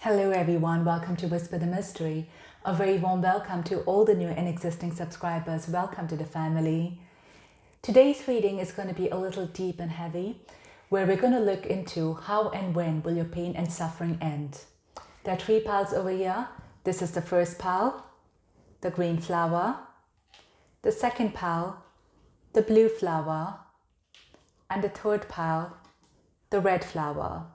Hello everyone, welcome to Whisper the Mystery. A very warm welcome to all the new and existing subscribers. Welcome to the family. Today's reading is going to be a little deep and heavy, where we're going to look into how and when will your pain and suffering end. There are 3 piles over here. This is the first pile, the green flower, the second pile, the blue flower, and the third pile, the red flower.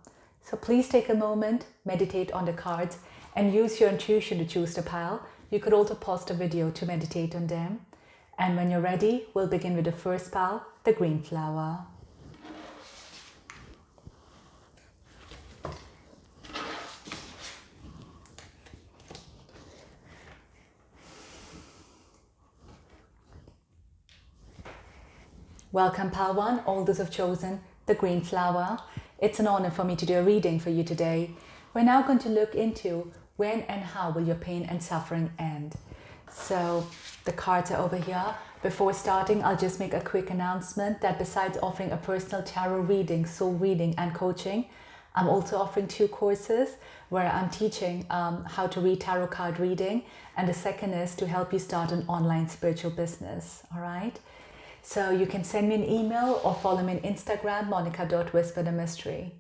So please take a moment, meditate on the cards, and use your intuition to choose the pile. You could also pause the video to meditate on them. And when you're ready, we'll begin with the first pile, the green flower. Welcome pile 1, all those who have chosen the green flower. It's an honor for me to do a reading for you today. We're now going to look into when and how will your pain and suffering end. So the cards are over here. Before starting, I'll just make a quick announcement that besides offering a personal tarot reading, soul reading and coaching, I'm also offering 2 courses where I'm teaching how to read tarot card reading, and the second is to help you start an online spiritual business. All right. So you can send me an email or follow me on Instagram, monica.whisperthemystery.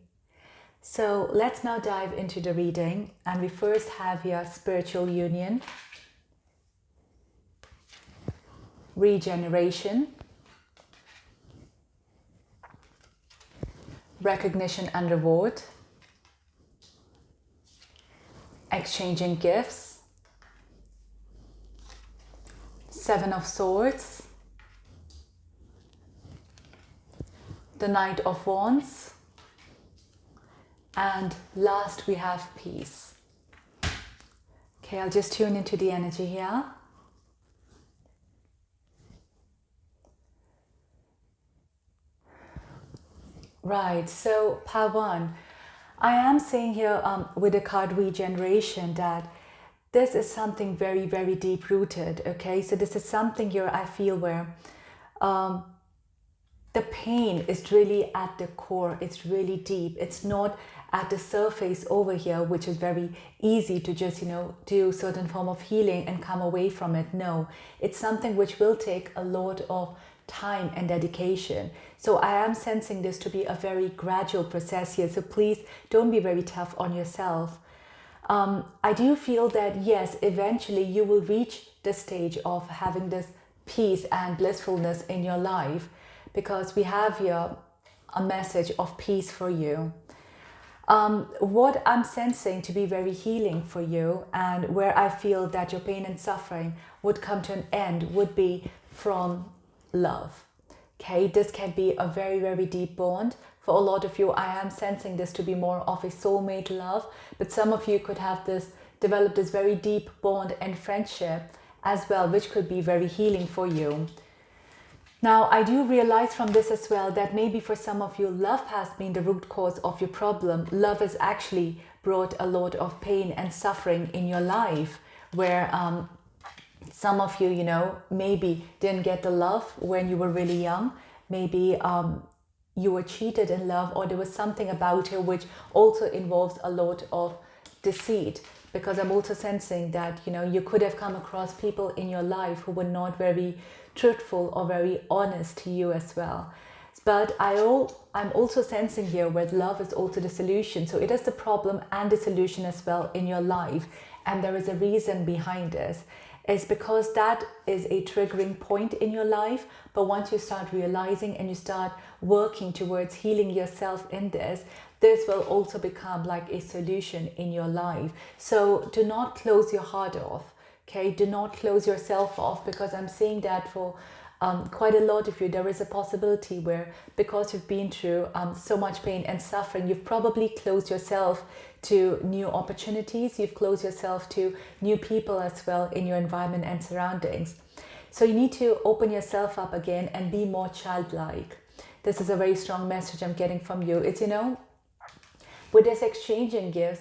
So let's now dive into the reading. And we first have your spiritual union, regeneration, recognition and reward, exchanging gifts, 7 of Swords, the Knight of Wands, and last we have peace. Okay, I'll just tune into the energy here. Right, so pile 1, I am saying here with the card regeneration that this is something very, very deep rooted. Okay, so this is something here I feel where the pain is really at the core. It's really deep. It's not at the surface over here, which is very easy to just, do certain form of healing and come away from it. No, it's something which will take a lot of time and dedication. So I am sensing this to be a very gradual process here. So please don't be very tough on yourself. I do feel that, yes, eventually you will reach the stage of having this peace and blissfulness in your life, because we have here a message of peace for you. What I'm sensing to be very healing for you, and where I feel that your pain and suffering would come to an end, would be from love. Okay, this can be a very, very deep bond. For a lot of you, I am sensing this to be more of a soulmate love, but some of you could have developed this very deep bond and friendship as well, which could be very healing for you. Now, I do realize from this as well that maybe for some of you, love has been the root cause of your problem. Love has actually brought a lot of pain and suffering in your life, where some of you, maybe didn't get the love when you were really young. Maybe you were cheated in love, or there was something about it which also involves a lot of deceit. Because I'm also sensing that, you could have come across people in your life who were not very truthful or very honest to you as well. But I'm also sensing here where love is also the solution. So it is the problem and the solution as well in your life. And there is a reason behind this. It's because that is a triggering point in your life. But once you start realizing and you start working towards healing yourself in this will also become like a solution in your life. So do not close your heart off. Okay, do not close yourself off, because I'm seeing that for quite a lot of you, there is a possibility where, because you've been through so much pain and suffering, you've probably closed yourself to new opportunities. You've closed yourself to new people as well in your environment and surroundings. So you need to open yourself up again and be more childlike. This is a very strong message I'm getting from you. It's, with this exchanging gifts,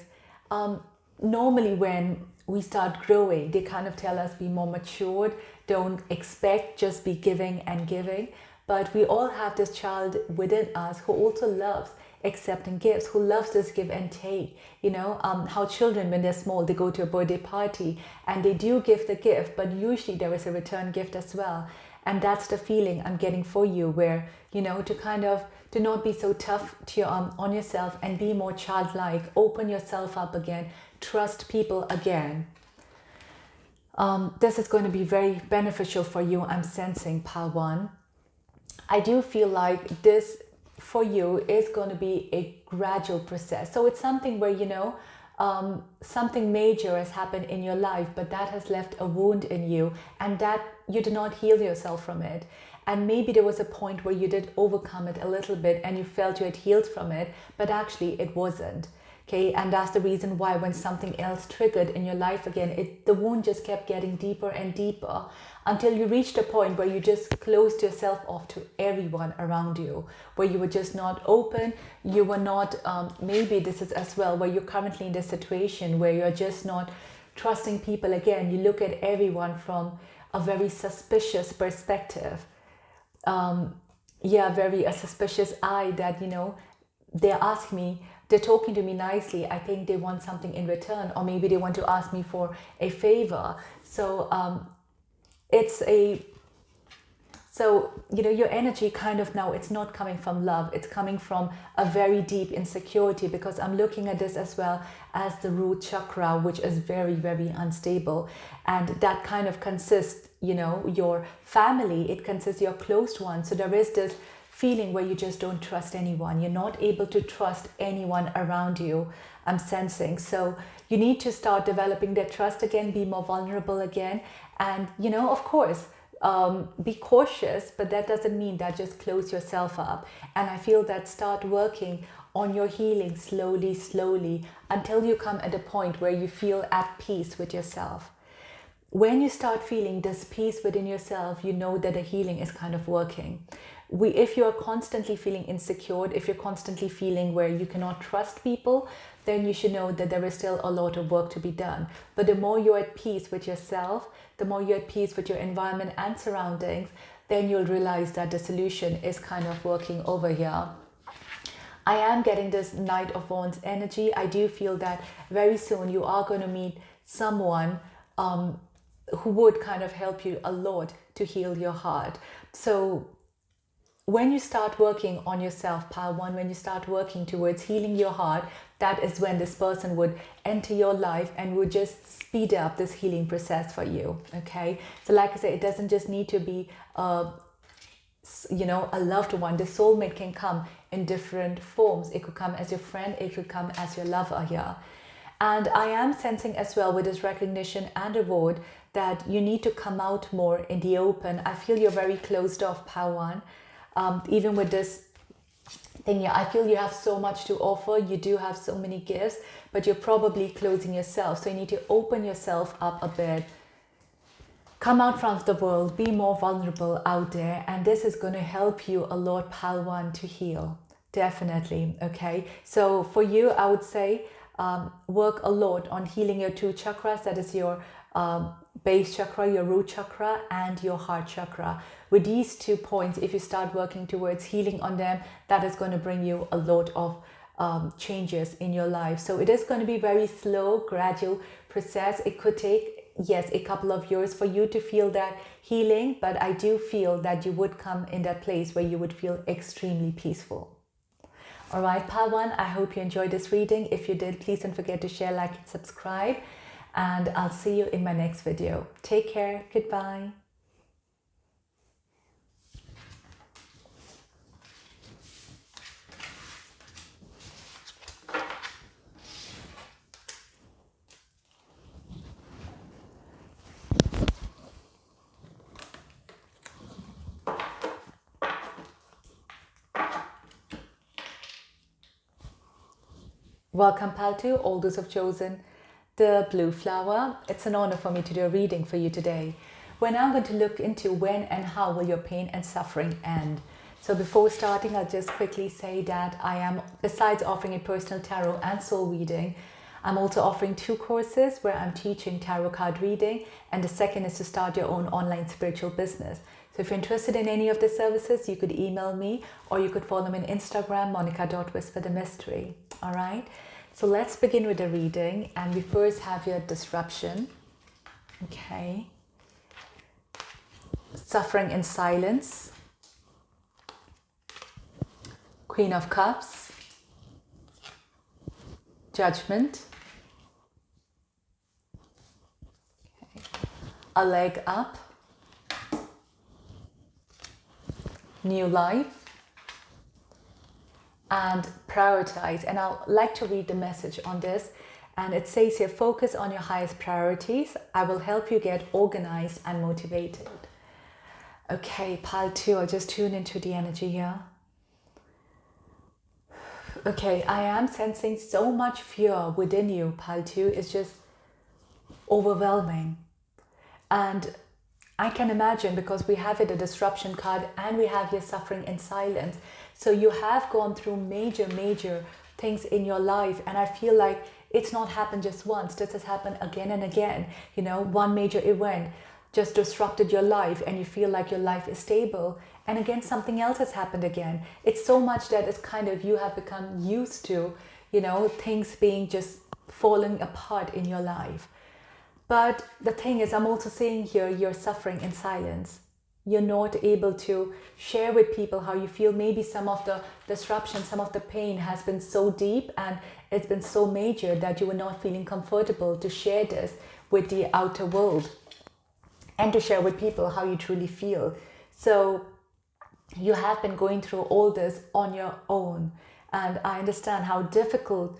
normally when we start growing, they kind of tell us be more matured, don't expect, just be giving and giving. But we all have this child within us who also loves accepting gifts, who loves this give and take. You know, how children, when they're small, they go to a birthday party and they do give the gift, but usually there is a return gift as well. And that's the feeling I'm getting for you, where, you know, to not be so tough to on yourself and be more childlike, open yourself up again, trust people again. This is going to be very beneficial for you, I'm sensing, pile 1. I do feel like this for you is going to be a gradual process. So it's something where, you know, something major has happened in your life, but that has left a wound in you, and that you did not heal yourself from it. And maybe there was a point where you did overcome it a little bit and you felt you had healed from it, but actually it wasn't. Okay, and that's the reason why when something else triggered in your life again, the wound just kept getting deeper and deeper until you reached a point where you just closed yourself off to everyone around you, where you were just not open. You were not, maybe this is as well where you're currently in this situation where you're just not trusting people again. You look at everyone from a very suspicious perspective. Very a suspicious eye that, you know, they're talking to me nicely. I think they want something in return, or maybe they want to ask me for a favor. So you know, your energy kind of now, it's not coming from love, it's coming from a very deep insecurity, because I'm looking at this as well as the root chakra, which is very, very unstable. And that kind of consists, you know, your family, it consists your close ones. So there is this feeling where you just don't trust anyone. You're not able to trust anyone around you, I'm sensing. So you need to start developing that trust again, be more vulnerable again. And, you know, of course, be cautious, but that doesn't mean that just close yourself up. And I feel that start working on your healing slowly, until you come at a point where you feel at peace with yourself. When you start feeling this peace within yourself, you know that the healing is kind of working. If you are constantly feeling insecure, if you're constantly feeling where you cannot trust people, then you should know that there is still a lot of work to be done. But the more you're at peace with yourself, the more you're at peace with your environment and surroundings, then you'll realize that the solution is kind of working over here. I am getting this Knight of Wands energy. I do feel that very soon you are going to meet someone who would kind of help you a lot to heal your heart. So when you start working on yourself, pile 1, when you start working towards healing your heart, that is when this person would enter your life and would just speed up this healing process for you. Okay, so like I said, it doesn't just need to be you know, a loved one. The soulmate can come in different forms. It could come as your friend, it could come as your lover here. And I am sensing as well with this recognition and reward that you need to come out more in the open. I feel you're very closed off, pile 1. Even with this thing here, I feel you have so much to offer. You do have so many gifts, but you're probably closing yourself. So you need to open yourself up a bit. Come out from the world, be more vulnerable out there. And this is going to help you a lot, pile 1, to heal. Definitely. Okay. So for you, I would say work a lot on healing your 2 chakras. That is your base chakra, your root chakra, and your heart chakra. With these 2 points, if you start working towards healing on them, that is going to bring you a lot of changes in your life. So it is going to be very slow, gradual process. It could take, yes, a couple of years for you to feel that healing, but I do feel that you would come in that place where you would feel extremely peaceful. All right, pile 1, I hope you enjoyed this reading. If you did, please don't forget to share, like, and subscribe. And I'll see you in my next video. Take care. Goodbye. Welcome, pile 2, all those who've chosen the blue flower. It's an honor for me to do a reading for you today. We're now going to look into when and how will your pain and suffering end. So before starting, I'll just quickly say that I am, besides offering a personal tarot and soul reading, I'm also offering 2 courses where I'm teaching tarot card reading, and the second is to start your own online spiritual business. So if you're interested in any of the services, you could email me, or you could follow me on Instagram, monica.whisperthemystery. All right. So let's begin with the reading, and we first have your disruption. Okay. Suffering in silence. Queen of Cups. Judgment. Okay. A leg up. New life. And prioritize. And I'd like to read the message on this. And it says here, focus on your highest priorities. I will help you get organized and motivated. Okay, pile 2, I'll just tune into the energy here. Okay, I am sensing so much fear within you, pile 2. It's just overwhelming. And I can imagine, because we have it, a disruption card, and we have your suffering in silence. So you have gone through major things in your life, and I feel like it's not happened just once. This has happened again and again. You know, one major event just disrupted your life and you feel like your life is stable, and again something else has happened again. It's so much that it's kind of, you have become used to, you know, things being just falling apart in your life. But the thing is, I'm also seeing here, you're suffering in silence. You're not able to share with people how you feel. Maybe some of the disruption, some of the pain has been so deep and it's been so major that you were not feeling comfortable to share this with the outer world and to share with people how you truly feel. So you have been going through all this on your own, and I understand how difficult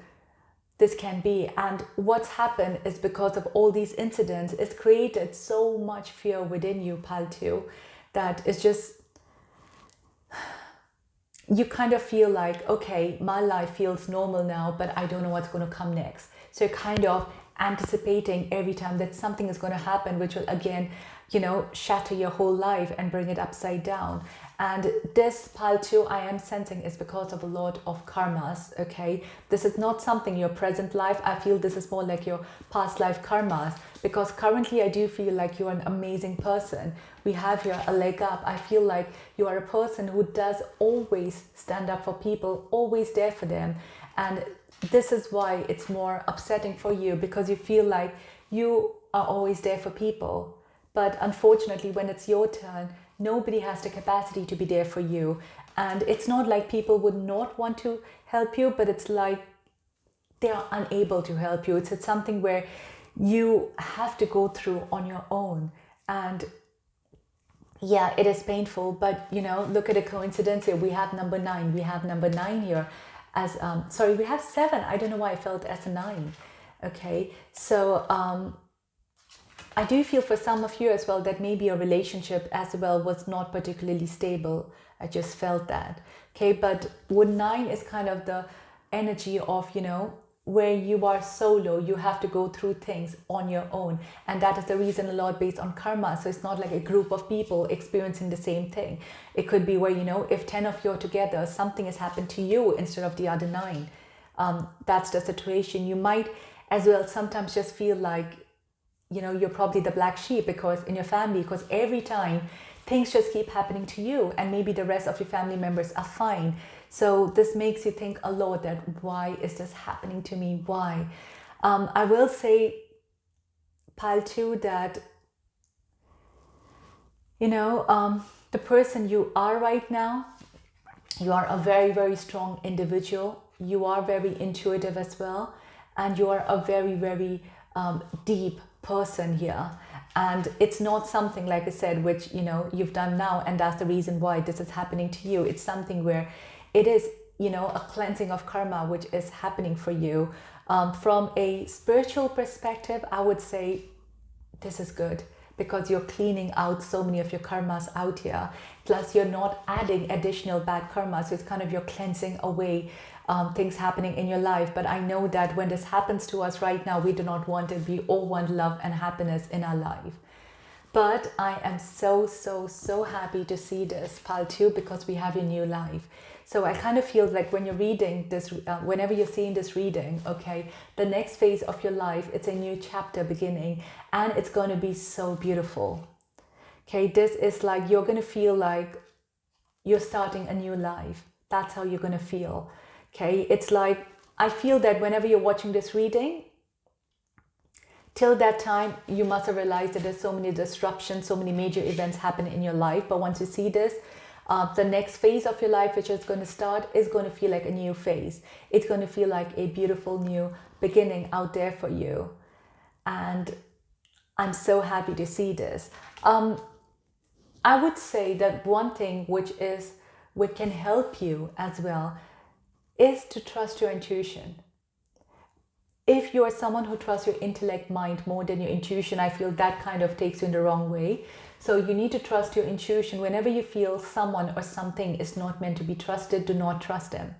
this can be. And what's happened is, because of all these incidents, it's created so much fear within you, pile 2, that it's just, you kind of feel like, okay, my life feels normal now, but I don't know what's going to come next. So you're kind of anticipating every time that something is going to happen, which will again, you know, shatter your whole life and bring it upside down. And this, pile 2, I am sensing is because of a lot of karmas. Okay, this is not something your present life. I feel this is more like your past life karmas, because currently I do feel like you're an amazing person. We have here a leg up. I feel like you are a person who does always stand up for people, always there for them. And this is why it's more upsetting for you, because you feel like you are always there for people. But unfortunately, when it's your turn, nobody has the capacity to be there for you. And it's not like people would not want to help you, but it's like they are unable to help you. It's something where you have to go through on your own. And yeah, it is painful, but you know, look at a coincidence here. We have number 9. We have number 9 here as, sorry, we have 7. I don't know why I felt as a 9. Okay, so I do feel for some of you as well that maybe your relationship as well was not particularly stable. I just felt that. Okay, but with 9 is kind of the energy of, you know, where you are solo, you have to go through things on your own. And that is the reason a lot based on karma. So it's not like a group of people experiencing the same thing. It could be where, you know, if 10 of you are together, something has happened to you instead of the other 9. That's the situation. You might as well sometimes just feel like, you know, you're probably the black sheep because in your family, because every time things just keep happening to you, and maybe the rest of your family members are fine. So this makes you think a lot that, why is this happening to me? Why? I will say, pile 2, that, you know, the person you are right now, you are a very strong individual. You are very intuitive as well. And you are a very deep person here. And it's not something, like I said, which, you know, you've done now and that's the reason why this is happening to you. It's something where it is, you know, a cleansing of karma which is happening for you. From a spiritual perspective, I would say this is good, because you're cleaning out so many of your karmas out here. Plus you're not adding additional bad karma, so it's kind of you're cleansing away things happening in your life. But I know that when this happens to us right now, we do not want it. We all want love and happiness in our life. But I am so happy to see this, pile 2, because we have a new life. So I kind of feel like when you're reading this, whenever you're seeing this reading, okay, the next phase of your life, it's a new chapter beginning, and it's going to be so beautiful. Okay, this is like you're going to feel like you're starting a new life. That's how you're going to feel. Okay, it's like, I feel that whenever you're watching this reading, till that time, you must have realized that there's so many disruptions, so many major events happen in your life. But once you see this, the next phase of your life, which is going to start, is going to feel like a new phase. It's going to feel like a beautiful new beginning out there for you. And I'm so happy to see this. I would say that one thing which can help you as well is to trust your intuition. If you are someone who trusts your intellect mind more than your intuition, I feel that kind of takes you in the wrong way. So you need to trust your intuition. Whenever you feel someone or something is not meant to be trusted, do not trust them.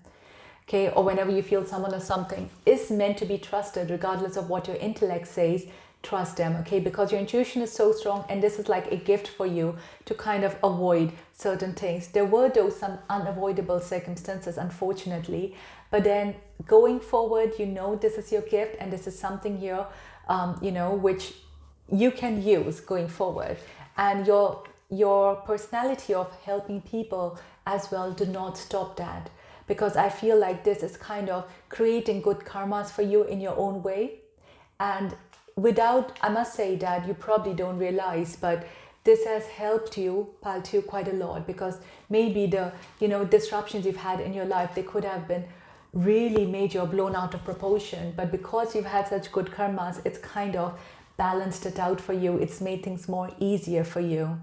Okay, or whenever you feel someone or something is meant to be trusted, regardless of what your intellect says, trust them, okay? Because your intuition is so strong, and this is like a gift for you to kind of avoid certain things. There were those some unavoidable circumstances, unfortunately, but then going forward, you know, this is your gift, and this is something here, you know, which you can use going forward. And your personality of helping people as well, do not stop that. Because I feel like this is kind of creating good karmas for you in your own way. And without, I must say that you probably don't realize, but this has helped you, Paltu, quite a lot, because maybe the, you know, disruptions you've had in your life, they could have been really major, blown out of proportion. But because you've had such good karmas, it's kind of balanced it out for you. It's made things more easier for you.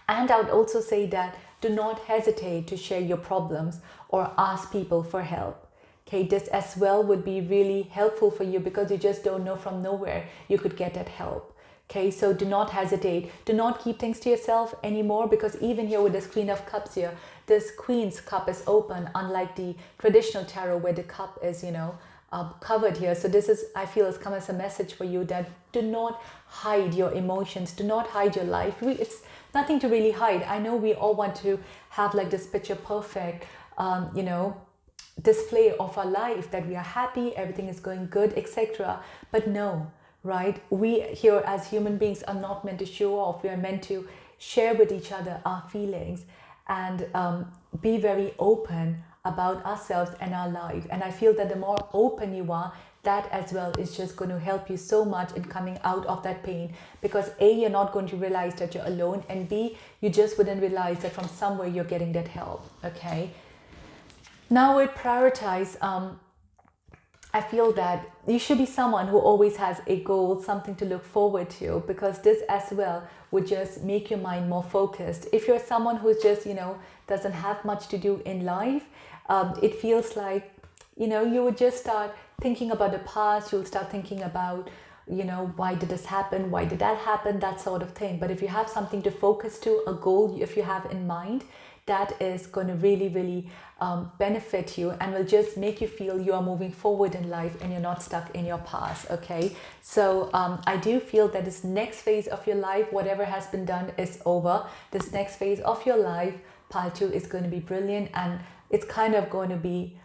And I would also say that do not hesitate to share your problems or ask people for help. Okay, this as well would be really helpful for you, because you just don't know, from nowhere you could get that help. Okay, so do not hesitate. Do not keep things to yourself anymore, because even here with this Queen of Cups here, this Queen's cup is open, unlike the traditional tarot where the cup is, you know, covered here. So this is, I feel, has come as a message for you that do not hide your emotions, do not hide your life. It's nothing to really hide. I know we all want to have like this picture perfect, you know, display of our life, that we are happy, everything is going good, etc. But no, right? We here as human beings are not meant to show off. We are meant to share with each other our feelings and be very open about ourselves and our life. And I feel that the more open you are, that as well is just going to help you so much in coming out of that pain. Because A, you're not going to realize that you're alone, and B, you just wouldn't realize that from somewhere you're getting that help. Okay, now with prioritize, I feel that you should be someone who always has a goal, something to look forward to, because this as well would just make your mind more focused. If you're someone who's just, you know, doesn't have much to do in life, it feels like, you know, you would just start thinking about the past. You'll start thinking about, you know, why did this happen? Why did that happen? That sort of thing. But if you have something to focus to, a goal, if you have in mind, that is going to really, really benefit you and will just make you feel you are moving forward in life and you're not stuck in your past. Okay, so I do feel that this next phase of your life, whatever has been done is over. This next phase of your life, part 2, is going to be brilliant, and it's kind of going to be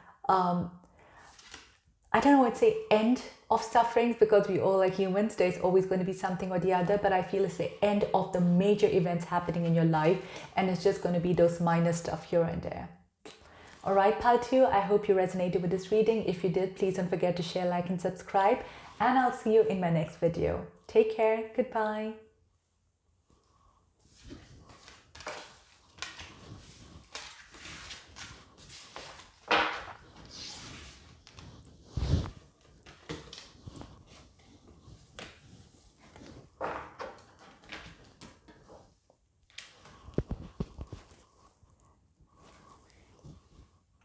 I don't know what to say, end of sufferings, because we all are humans. There's always going to be something or the other, but I feel it's the end of the major events happening in your life, and it's just going to be those minor stuff here and there. All right, part 2, I hope you resonated with this reading. If you did, please don't forget to share, like, and subscribe, and I'll see you in my next video. Take care. Goodbye.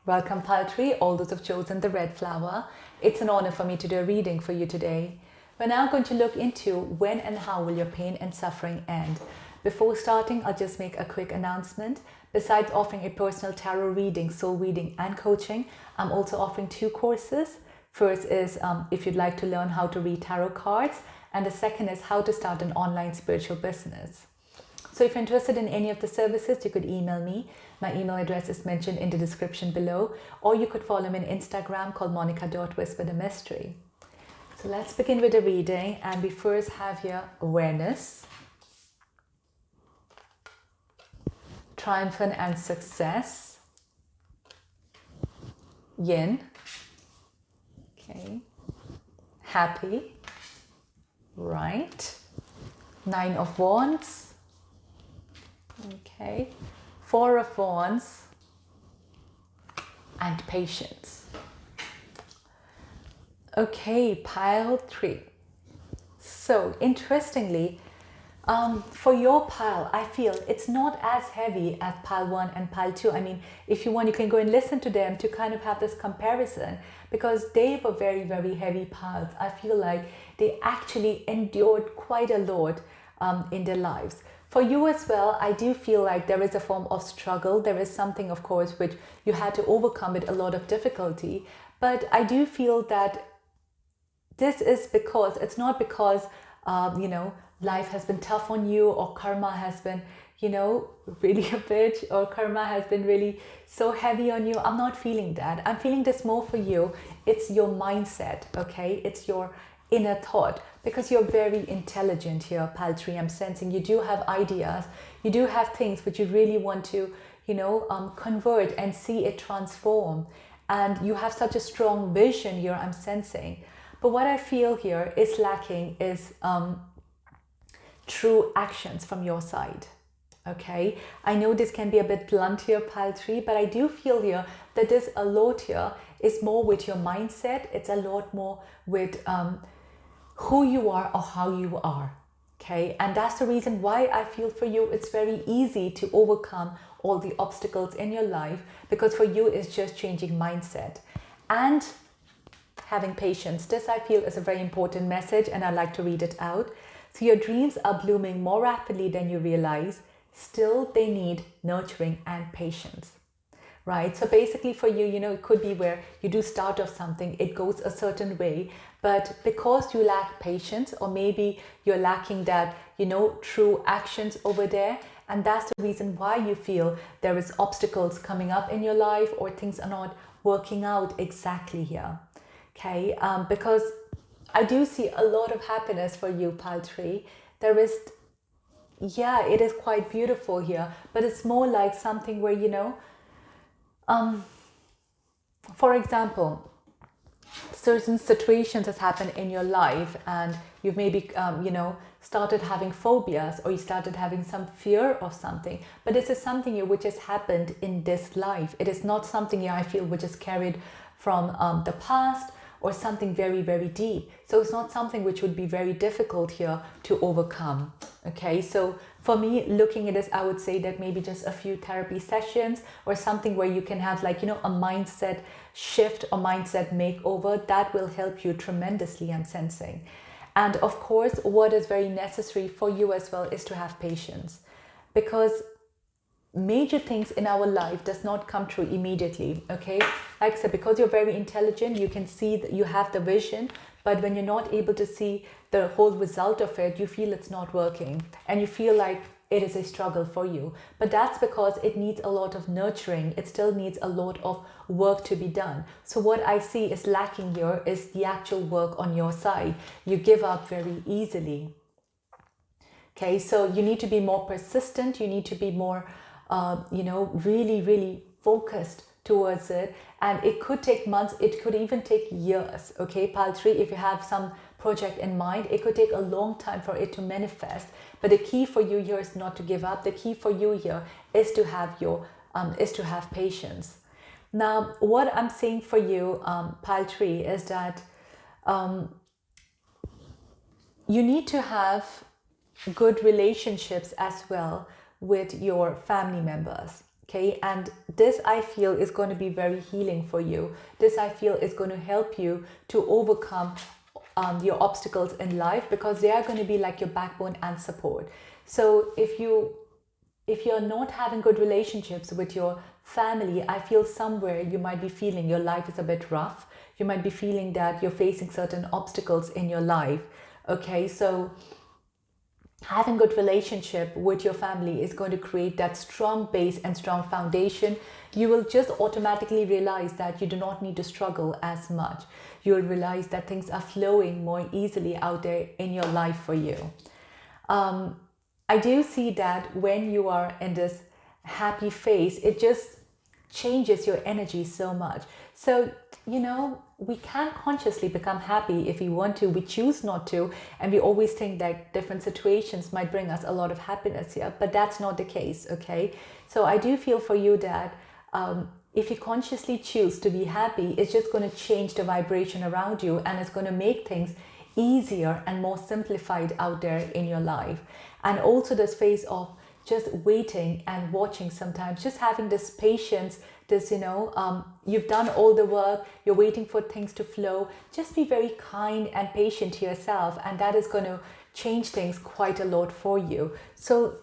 Welcome, pile 3, all those who have chosen the red flower. It's an honor for me to do a reading for you today. We're now going to look into when and how will your pain and suffering end. Before starting, I'll just make a quick announcement. Besides offering a personal tarot reading, soul reading, and coaching, I'm also offering 2 courses. First is if you'd like to learn how to read tarot cards, and the second is how to start an online spiritual business. So if you're interested in any of the services, you could email me. My email address is mentioned in the description below, or you could follow me on Instagram called monica.whisperthemystery. So let's begin with the reading, and we first have here awareness. triumphant and success, yin, okay, happy, right, 9 of Wands, okay, 4 of Wands, and patience. Okay, pile 3. So interestingly, for your pile, I feel it's not as heavy as pile 1 and pile 2. I mean, if you want, you can go and listen to them to kind of have this comparison, because they were very, very heavy piles. I feel like they actually endured quite a lot in their lives. For you as well, I do feel like there is a form of struggle. There is something, of course, which you had to overcome with a lot of difficulty. But I do feel that this is because, it's not because, life has been tough on you, or karma has been, really a bitch, or karma has been really so heavy on you. I'm not feeling that. I'm feeling this more for you. It's your mindset, okay? It's your inner thought, because you're very intelligent here, pile 3. I'm sensing you do have ideas. You do have things which you really want to, convert and see it transform. And you have such a strong vision here, I'm sensing. But what I feel here is lacking is true actions from your side. Okay, I know this can be a bit blunt here, pile 3, but I do feel here that this a lot here is more with your mindset. It's a lot more with who you are or how you are. Okay, and that's the reason why I feel for you it's very easy to overcome all the obstacles in your life, because for you it's just changing mindset and having patience. This I feel is a very important message, and I'd like to read it out. So your dreams are blooming more rapidly than you realize. Still, they need nurturing and patience, right? So basically for you, it could be where you do start off something, it goes a certain way, but because you lack patience, or maybe you're lacking that, true actions over there, and that's the reason why you feel there is obstacles coming up in your life, or things are not working out exactly here. Okay, because I do see a lot of happiness for you, pile 3. There is, it is quite beautiful here, but it's more like something where, for example, certain situations has happened in your life, and you've maybe, started having phobias, or you started having some fear of something, but this is something which has happened in this life. It is not something I feel which is carried from the past, or something very, very deep. So it's not something which would be very difficult here to overcome. Okay, so for me, looking at this, I would say that maybe just a few therapy sessions, or something where you can have a mindset shift or mindset makeover, that will help you tremendously, I'm sensing. And of course, what is very necessary for you as well is to have patience, because major things in our life does not come true immediately. Okay, like I said, because you're very intelligent, you can see that you have the vision, but when you're not able to see the whole result of it, you feel it's not working, and you feel like it is a struggle for you. But that's because it needs a lot of nurturing. It still needs a lot of work to be done. So what I see is lacking here is the actual work on your side. You give up very easily. Okay, so you need to be more persistent. You need to be more really, really focused towards it. And it could take months, it could even take years. Okay, pile 3, if you have some project in mind, it could take a long time for it to manifest. But the key for you here is not to give up. The key for you here is to have patience. Now, what I'm saying for you, pile 3, is that you need to have good relationships as well with your family members. Okay, and this I feel is going to be very healing for you. This I feel is going to help you to overcome your obstacles in life, because they are going to be like your backbone and support. So if you're not having good relationships with your family, I feel somewhere you might be feeling your life is a bit rough. You might be feeling that you're facing certain obstacles in your life. Okay, so having good relationship with your family is going to create that strong base and strong foundation. You will just automatically realize that you do not need to struggle as much. You will realize that things are flowing more easily out there in your life for you. I do see that when you are in this happy face, it just changes your energy so much. So, you know, we can't consciously become happy if we want to. We choose not to, and we always think that different situations might bring us a lot of happiness here, but that's not the case, okay? So I do feel for you that if you consciously choose to be happy, it's just going to change the vibration around you, and it's going to make things easier and more simplified out there in your life. And also this phase of just waiting and watching, sometimes just having this patience, this, you know, you've done all the work, you're waiting for things to flow. Just be very kind and patient to yourself, and that is going to change things quite a lot for you. So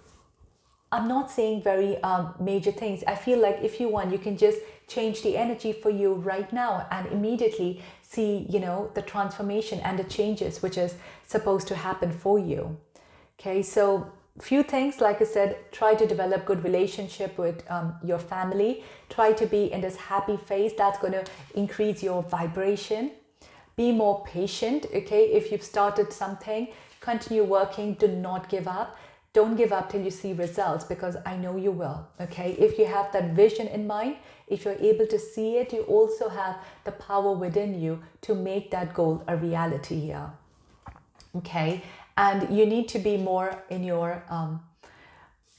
I'm not saying very major things. I feel like if you want, you can just change the energy for you right now and immediately see, you know, the transformation and the changes which is supposed to happen for you. Okay, so few things, like I said, try to develop good relationship with your family. Try to be in this happy phase. That's going to increase your vibration. Be more patient, okay? If you've started something, continue working. Do not give up. Don't give up till you see results, because I know you will, okay? If you have that vision in mind, if you're able to see it, you also have the power within you to make that goal a reality here, okay? And you need to be more in your,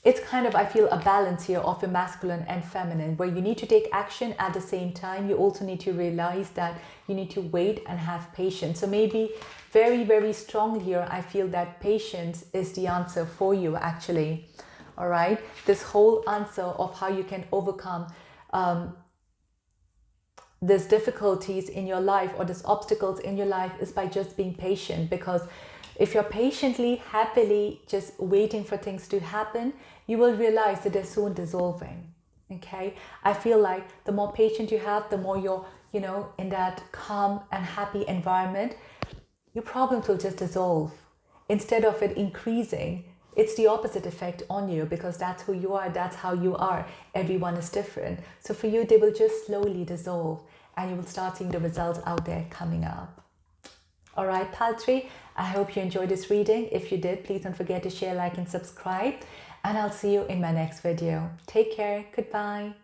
it's kind of, I feel, a balance here of your masculine and feminine, where you need to take action at the same time. You also need to realize that you need to wait and have patience. So maybe very, very strong here, I feel that patience is the answer for you, actually. All right, this whole answer of how you can overcome these difficulties in your life, or these obstacles in your life, is by just being patient. Because if you're patiently, happily just waiting for things to happen, you will realize that they're soon dissolving. Okay, I feel like the more patient you have, the more you're, you know, in that calm and happy environment, your problems will just dissolve. Instead of it increasing, it's the opposite effect on you, because that's who you are, that's how you are. Everyone is different. So for you, they will just slowly dissolve, and you will start seeing the results out there coming up. All right, pal tree, I hope you enjoyed this reading. If you did, please don't forget to share, like, and subscribe. And I'll see you in my next video. Take care. Goodbye.